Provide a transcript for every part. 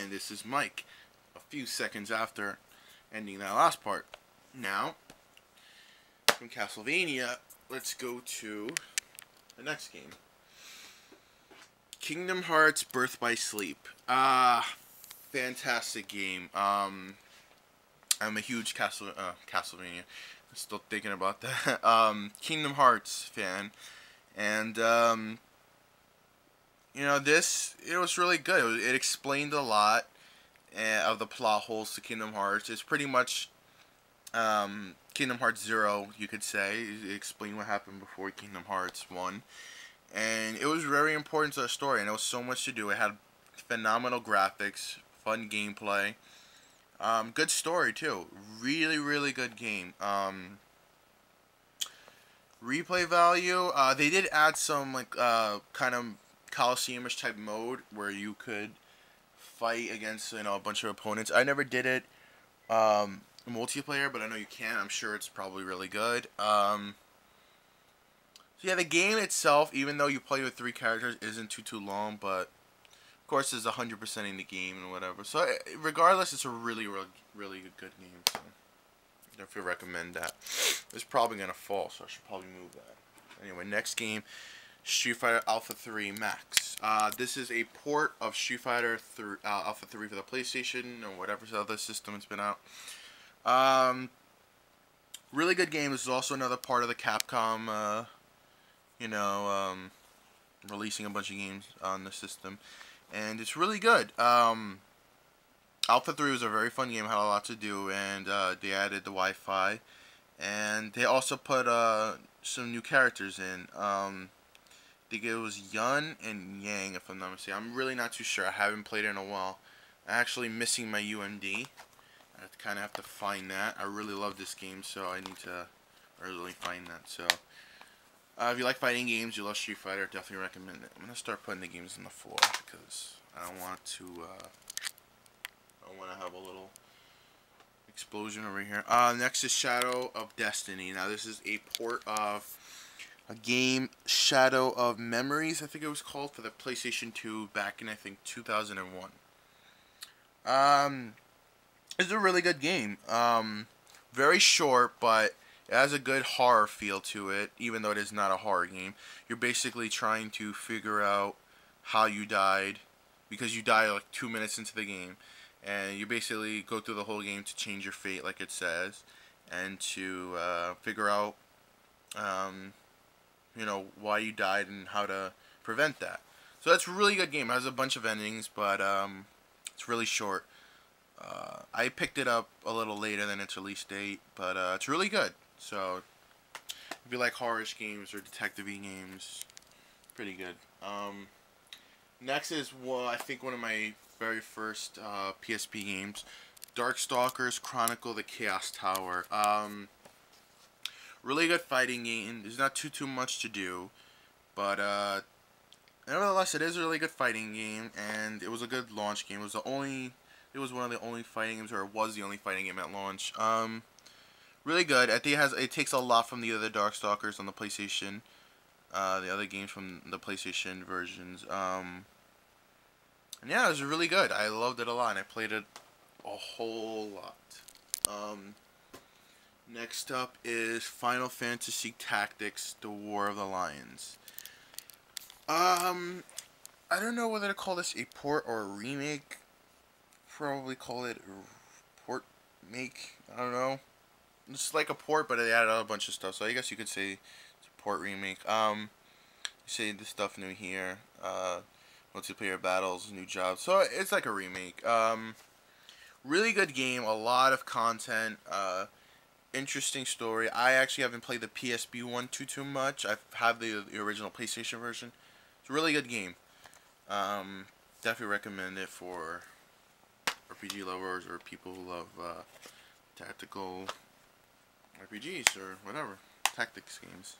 and this is Mike, a few seconds after ending that last part. Now, from Castlevania, let's go to the next game. Kingdom Hearts Birth by Sleep. Fantastic game. I'm a huge Castlevania. I'm still thinking about that. Kingdom Hearts fan. And, you know, it was really good. It explained a lot of the plot holes to Kingdom Hearts. It's pretty much Kingdom Hearts 0, you could say. It explained what happened before Kingdom Hearts 1. And it was very important to the story, and there was so much to do. It had phenomenal graphics, fun gameplay, good story too. Really, really good game. Replay value. They did add some kind of Coliseum-ish type mode where you could fight against a bunch of opponents. I never did it multiplayer, but I know you can. I'm sure it's probably really good. So yeah, the game itself, even though you play with 3 characters, isn't too long, but of course there's 100% in the game and whatever. So regardless, it's a really good game. So I definitely recommend that. It's probably gonna fall, so I should probably move that. Anyway, next game, Street Fighter Alpha 3 Max. This is a port of Street Fighter Alpha 3 for the PlayStation or whatever other system it's been out. Really good game. This is also another part of the Capcom, releasing a bunch of games on the system, and it's really good. Alpha 3 was a very fun game, had a lot to do, and they added the Wi-Fi, and they also put some new characters in. I think it was Yun and Yang, if I'm not mistaken. I'm really not too sure. I haven't played it in a while. I'm actually missing my UMD. I kind of have to find that. I really love this game, so I need to really find that. So if you like fighting games, you love Street Fighter, definitely recommend it. I'm gonna start putting the games on the floor because I don't want to. I want to have a little explosion over here. Next is Shadow of Destiny. Now this is a port of a game, Shadow of Memories, I think it was called, for the PlayStation 2 back in, I think, 2001. It's a really good game. Very short, but it has a good horror feel to it, even though it is not a horror game. You're basically trying to figure out how you died, because you die like 2 minutes into the game, and you basically go through the whole game to change your fate, like it says, and to figure out, why you died and how to prevent that. So that's a really good game. It has a bunch of endings, but it's really short. I picked it up a little later than its release date, but it's really good. So if you like horror-ish games or detective-y games, pretty good. Next is, I think one of my very first PSP games, Darkstalkers Chronicle: The Chaos Tower. Really good fighting game. There's not too much to do, but nevertheless, it is a really good fighting game, and it was a good launch game. It was one of the only fighting games, or it was the only fighting game at launch. Really good. I think it takes a lot from the other Darkstalkers on the PlayStation, the other games from the PlayStation versions. And yeah, it was really good. I loved it a lot, and I played it a whole lot. Next up is Final Fantasy Tactics: The War of the Lions. I don't know whether to call this a port or a remake. Probably call it a port make. I don't know. It's like a port, but they added a bunch of stuff. So I guess you could say it's a port remake. You say the stuff new here. Multiplayer battles, new jobs. So it's like a remake. Really good game. A lot of content. Interesting story. I actually haven't played the PSP one too much. I have the original PlayStation version. It's a really good game. Definitely recommend it for RPG lovers or people who love tactical RPGs or whatever, tactics games.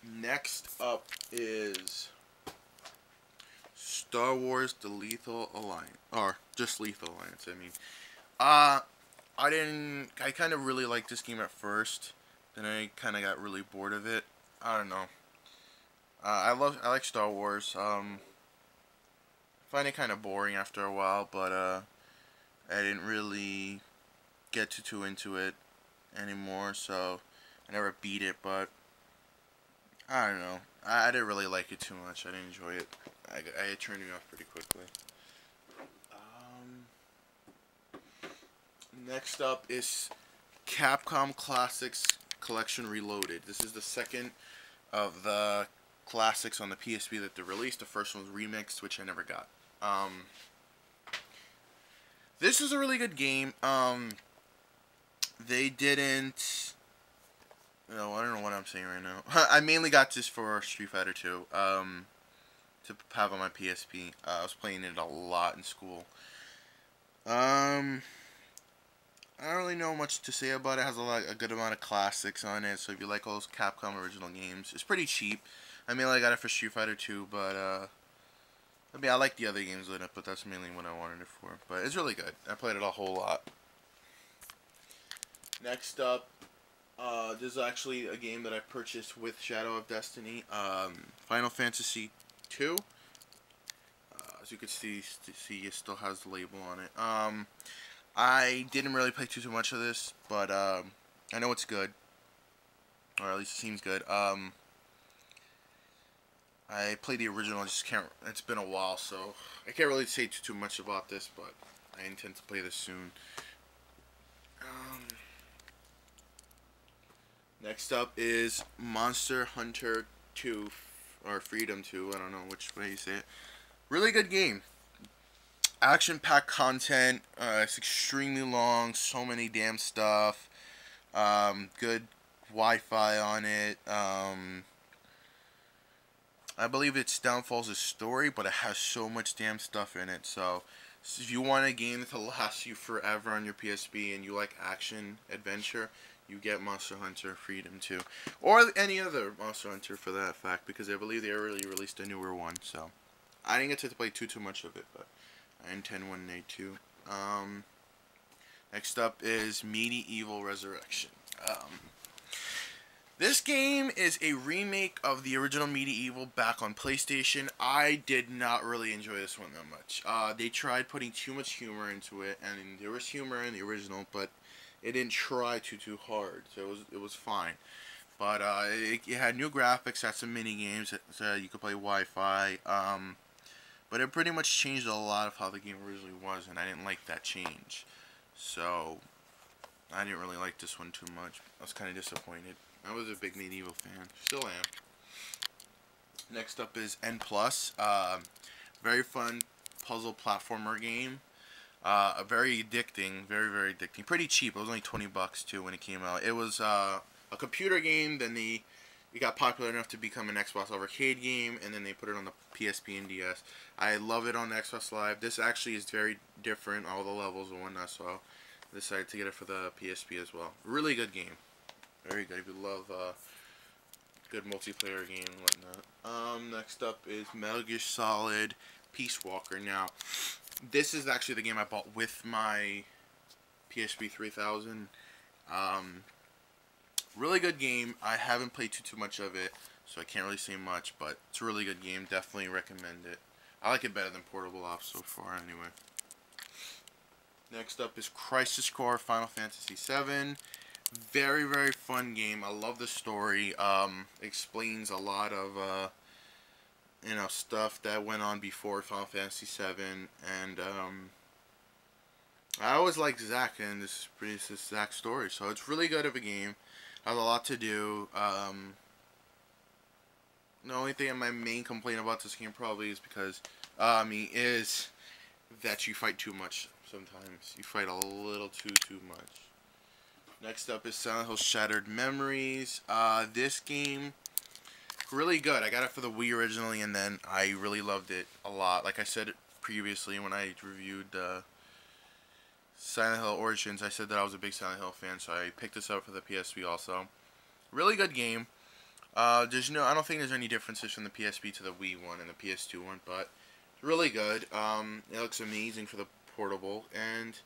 Next up is Star Wars: The Lethal Alliance, or just Lethal Alliance. I mean, I kind of really liked this game at first, then I kind of got really bored of it. I don't know. I like Star Wars. find it kind of boring after a while, but I didn't really get too into it anymore, so I never beat it. But I don't know, I didn't really like it too much. I didn't enjoy it. I turned it off pretty quickly. Next up is Capcom Classics Collection Reloaded. This is the second of the classics on the PSP that they released. The first one was remixed, which I never got. This is a really good game. They didn't... No, I don't know what I'm saying right now. I mainly got this for Street Fighter 2. To have on my PSP. I was playing it a lot in school. I don't really know much to say about it. It has a good amount of classics on it. So if you like all those Capcom original games, it's pretty cheap. I mainly got it for Street Fighter 2, but I mean, I like the other games in it, but that's mainly what I wanted it for. But it's really good. I played it a whole lot. Next up, this is actually a game that I purchased with Shadow of Destiny. Final Fantasy 2. As you can see, it still has the label on it. I didn't really play too much of this, but I know it's good, or at least it seems good. I played the original. I just can't. It's been a while, so I can't really say too much about this, but I intend to play this soon. Next up is Monster Hunter 2 or Freedom 2. I don't know which way you say it. Really good game. Action-packed content. It's extremely long. So many damn stuff. Good Wi-Fi on it. I believe its downfall is a story, but it has so much damn stuff in it. So if you want a game to last you forever on your PSP and you like action adventure, you get Monster Hunter Freedom 2, or any other Monster Hunter for that fact, because I believe they already released a newer one. So I didn't get to play too much of it, but I intend one day to. Next up is Medieval Resurrection. This game is a remake of the original Medieval back on PlayStation. I did not really enjoy this one that much. They tried putting too much humor into it, and there was humor in the original, but it didn't try too hard, so it was fine. But it had new graphics, had some mini games, so you could play Wi-Fi. But it pretty much changed a lot of how the game originally was, and I didn't like that change. So I didn't really like this one too much. I was kind of disappointed. I was a big Medieval fan. Still am. Next up is N+. Very fun puzzle platformer game. Very addicting. Very addicting. Pretty cheap. It was only $20 too when it came out. It was a computer game. Then it got popular enough to become an Xbox arcade game, and then they put it on the PSP and DS. I love it on the Xbox Live. This actually is very different, all the levels and whatnot, so I decided to get it for the PSP as well. Really good game. Very good if you love good multiplayer game and whatnot. Next up is Metal Gear Solid Peace Walker. Now, this is actually the game I bought with my PSP 3000. Really good game. I haven't played too much of it, so I can't really say much, but it's a really good game. Definitely recommend it. I like it better than Portable Ops so far, anyway. Next up is Crisis Core Final Fantasy VII. Very fun game. I love the story. Explains a lot of stuff that went on before Final Fantasy VII, and I always liked Zack, and this is Zack's story, so it's really good of a game. Has a lot to do. The only thing, my main complaint about this game probably is because is that you fight too much sometimes. You fight a little too much. Next up is Silent Hill Shattered Memories. This game, really good. I got it for the Wii originally, and then I really loved it a lot. Like I said previously when I reviewed Silent Hill Origins, I said that I was a big Silent Hill fan, so I picked this up for the PSP also. Really good game. I don't think there's any differences from the PSP to the Wii one and the PS2 one, but it's really good. It looks amazing for the portable, and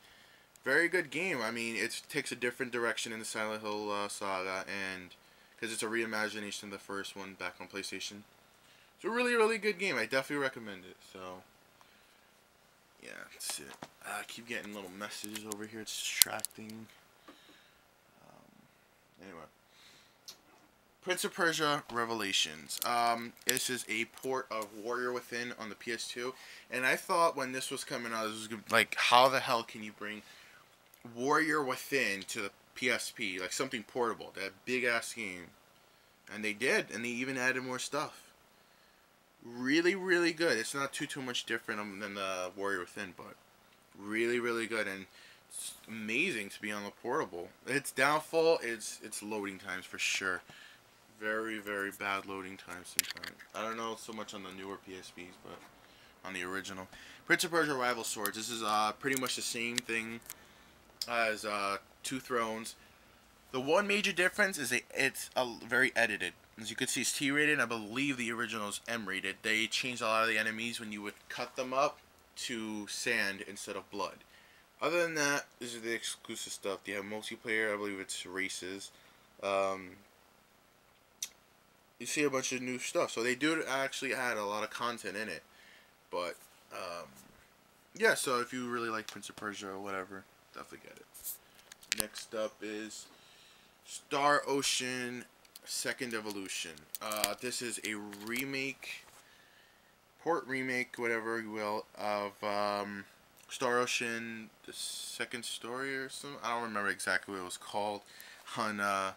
very good game. I mean, it takes a different direction in the Silent Hill saga, and because it's a reimagination of the first one back on PlayStation. It's a really good game. I definitely recommend it. So, yeah, that's it. I keep getting little messages over here. It's distracting. Anyway. Prince of Persia Revelations. This is a port of Warrior Within on the PS2. And I thought when this was coming out, this was gonna, like, how the hell can you bring Warrior Within to the PSP? Like, something portable. That big-ass game. And they did. And they even added more stuff. Really, really good. It's not too much different than the Warrior Within, but really, really good. And it's amazing to be on the portable. Its downfall is its loading times for sure. Very, very bad loading times sometimes. I don't know so much on the newer PSPs, but on the original. Prince of Persia Rival Swords. This is pretty much the same thing as Two Thrones. The one major difference is it's very edited. As you can see, it's T-rated. I believe the original is M-rated. They changed a lot of the enemies when you would cut them up to sand instead of blood. Other than that, this is the exclusive stuff. They have multiplayer. I believe it's races. You see a bunch of new stuff. So they do actually add a lot of content in it. But, yeah, so if you really like Prince of Persia or whatever, definitely get it. Next up is Star Ocean Second Evolution. This is a remake, port remake, whatever you will, of Star Ocean, the second story or something. I don't remember exactly what it was called on the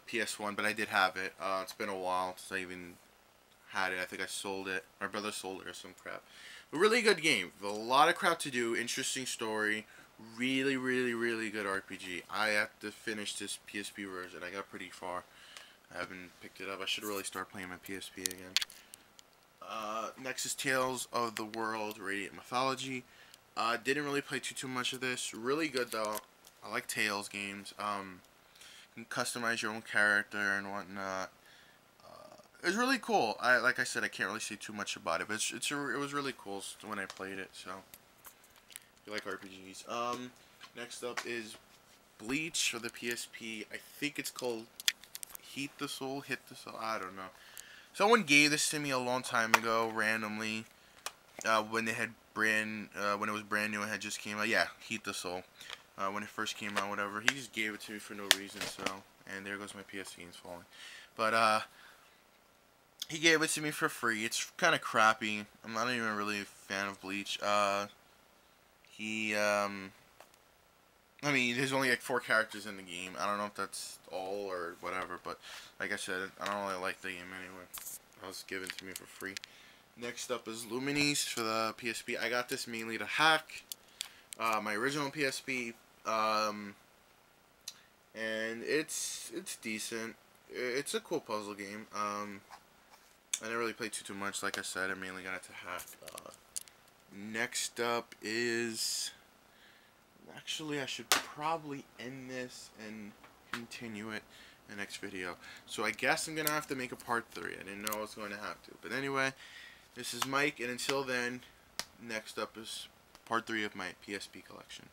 PS1, but I did have it. It's been a while since I even had it. I think I sold it. My brother sold it or some crap. A really good game. A lot of crap to do. Interesting story. Really, really, really good RPG. I have to finish this PSP version. I got pretty far. I haven't picked it up. I should really start playing my PSP again. Nexus Tales of the World Radiant Mythology. Didn't really play too much of this. Really good though. I like Tales games. You can customize your own character and whatnot. It's really cool. Like I said, I can't really say too much about it, but it was really cool when I played it. So, if you like RPGs. Next up is Bleach for the PSP. I think it's called Hit the Soul. I don't know. Someone gave this to me a long time ago, randomly, when they had when it was brand new and had just came out. Yeah, Hit the Soul. When it first came out, whatever. He just gave it to me for no reason. So, and there goes my PSP. It's falling. But he gave it to me for free. It's kind of crappy. I'm not even really a fan of Bleach. I mean, there's only like 4 characters in the game. I don't know if that's all or whatever, but like I said, I don't really like the game anyway. It was given to me for free. Next up is Luminous for the PSP. I got this mainly to hack my original PSP, and it's decent. It's a cool puzzle game. I didn't really play too much. Like I said, I mainly got it to hack. Next up is... Actually, I should probably end this and continue it in the next video. So I guess I'm going to have to make a part 3. I didn't know I was going to have to. But anyway, this is Mike, and until then, next up is part 3 of my PSP collection.